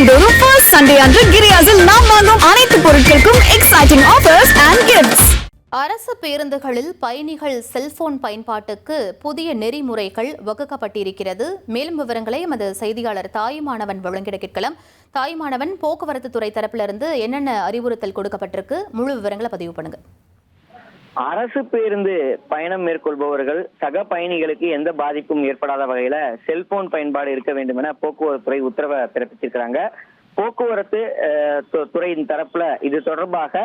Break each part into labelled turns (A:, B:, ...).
A: மாதந்தோறும் first Sunday அன்று கிரியாஸில் நாம் வாங்கும் அனைத்து பொருட்களுக்கும் எக்ஸைட்டிங் ஆஃபர்ஸ் அண்ட் கிஃப்ட்ஸ்.
B: அரசு பேருந்துகளில் பயணிகள் செல்போன் பயன்பாட்டுக்கு புதிய நெறிமுறைகள் வகுக்கப்பட்டிருக்கிறது. மேலும் விவரங்களை எமது செய்தியாளர் தாயுமானவன் வழங்கிட கேட்கலாம். தாயுமானவன், போக்குவரத்து துறை தரப்பிலிருந்து என்னென்ன அறிவுறுத்தல் கொடுக்கப்பட்டிருக்கு, முழு விவரங்களை பதிவு பண்ணுங்க.
C: அரசு பேருந்து பயணம் மேற்கொள்பவர்கள் சக பயணிகளுக்கு எந்த பாதிப்பும் ஏற்படாத வகையில செல்போன் பயன்பாடு இருக்க வேண்டும் என போக்குவரத்து துறை உத்தரவை பிறப்பிச்சிருக்கிறாங்க. போக்குவரத்து துறையின் தரப்புல இது தொடர்பாக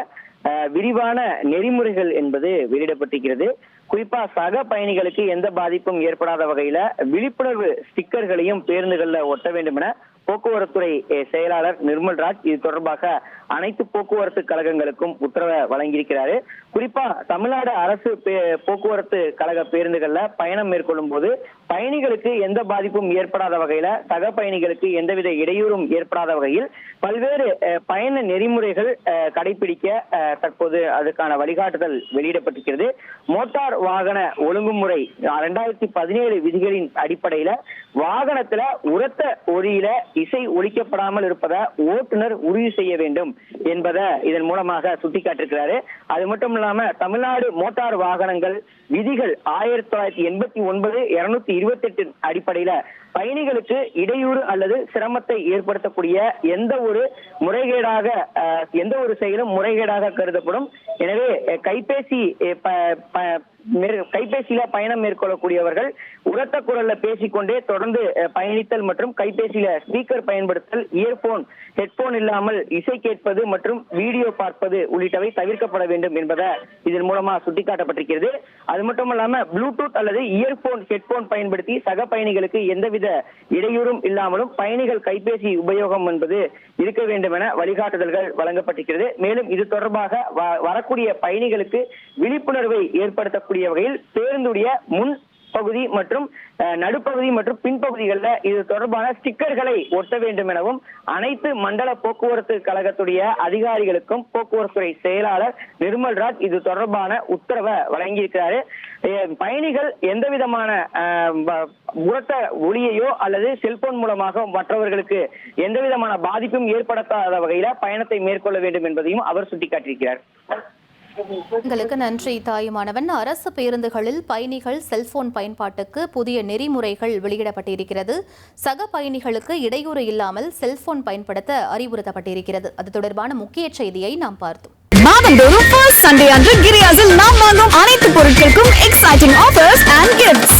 C: விரிவான நெறிமுறைகள் என்பது வெளியிடப்பட்டிருக்கிறது. குறிப்பா சக பயணிகளுக்கு எந்த பாதிப்பும் ஏற்படாத வகையில விழிப்புணர்வு ஸ்டிக்கர்களையும் பேருந்துகள்ல ஒட்ட வேண்டும் என போக்குவரத்துறை செயலாளர் நிர்மல்ராஜ் இது தொடர்பாக அனைத்து போக்குவரத்து கழகங்களுக்கும் உத்தரவை வழங்கியிருக்கிறாரு. குறிப்பா தமிழ்நாடு அரசு போக்குவரத்து கழக பேருந்துகள்ல பயணம் மேற்கொள்ளும் போது பயணிகளுக்கு எந்த பாதிப்பும் ஏற்படாத வகையில சக பயணிகளுக்கு எந்தவித இடையூறும் ஏற்படாத வகையில் பல்வேறு பயண நெறிமுறைகள் கடைபிடிக்க தற்போது அதுக்கான வழிகாட்டுதல் வெளியிடப்பட்டிருக்கிறது. மோட்டார் வாகன ஒழுங்குமுறை 2017 விதிகளின் அடிப்படையில வாகனத்துல உரத்த ஒலியில இசை ஒலிக்கப்படாமல் இருப்பதை ஓட்டுநர் உறுதி செய்ய வேண்டும் என்பதை இதன் மூலமாக சுட்டிக்காட்டிருக்கிறாரு. அது மட்டும் இல்லாம தமிழ்நாடு மோட்டார் வாகனங்கள் விதிகள் 1989 228 அடிப்படையில பயணிகளுக்கு இடையூறு அல்லது சிரமத்தை ஏற்படுத்தக்கூடிய எந்த ஒரு செயலும் முறைகேடாக கருதப்படும். எனவே கைபேசியில பயணம் மேற்கொள்ளக்கூடியவர்கள் உரத்த குரல்ல பேசிக்கொண்டே தொடர்ந்து பயணித்தல் மற்றும் கைபேசியில ஸ்பீக்கர் பயன்படுத்தல், இயர்போன் ஹெட்போன் இல்லாமல் இசை கேட்பது மற்றும் வீடியோ பார்ப்பது உள்ளிட்டவை தவிர்க்கப்பட வேண்டும் என்பதை இதன் மூலமா சுட்டிக்காட்டப்பட்டிருக்கிறது. அது மட்டும் இல்லாம ப்ளூடூத் அல்லது இயர்போன் ஹெட்போன் பயன்படுத்தி சக பயணிகளுக்கு எந்தவித இடையூறும் இல்லாமலும் பயணிகள் கைபேசி உபயோகம் என்பது இருக்க வேண்டும் என வழிகாட்டுதல்கள் வழங்கப்பட்டிருக்கிறது. மேலும் இது தொடர்பாக வரக்கூடிய பயணிகளுக்கு விழிப்புணர்வை ஏற்படுத்தக்கூடிய வகையில் பேருந்துடைய முன் பகுதி மற்றும் நடுப்பகுதி மற்றும் பின்பகுதிகளில் இது தொடர்பான ஸ்டிக்கர்களை ஒட்ட வேண்டும் எனவும் அனைத்து மண்டல போக்குவரத்து கழகத்துடைய அதிகாரிகளுக்கும் போக்குவரத்துறை செயலாளர் நிர்மல்ராஜ் இது தொடர்பான உத்தரவை வழங்கியிருக்கிறாரு. பயணிகள் எந்த விதமான உரத்த ஒளியையோ அல்லது செல்போன் மூலமாக மற்றவர்களுக்கு எந்த விதமான பாதிப்பும் ஏற்படுத்தாத வகையில பயணத்தை மேற்கொள்ள வேண்டும் என்பதையும் அவர் சுட்டிக்காட்டியிருக்கிறார்.
B: உங்களுக்கு நன்றி தாயுமானவன். அரசு பேருந்துகளில் பயணிகள் செல்போன் பயன்பாட்டுக்கு புதிய நெறிமுறைகள் வெளியிடப்பட்டிருக்கிறது. சக பயணிகளுக்கு இடையூறு இல்லாமல் செல்போன் பயன்படுத்த அறிவுறுத்தப்பட்டிருக்கிறது. அது தொடர்பான முக்கிய செய்தியை நாம் பார்த்தோம்.
A: மாதந்தோறும் ஃபர்ஸ்ட் சண்டே அன்று கிரியாஸில் நாம் வாங்கும் அனைத்து பொருட்களுக்கும் எக்ஸைட்டிங் ஆஃபர்ஸ் அண்ட் கிஃப்ட்ஸ்.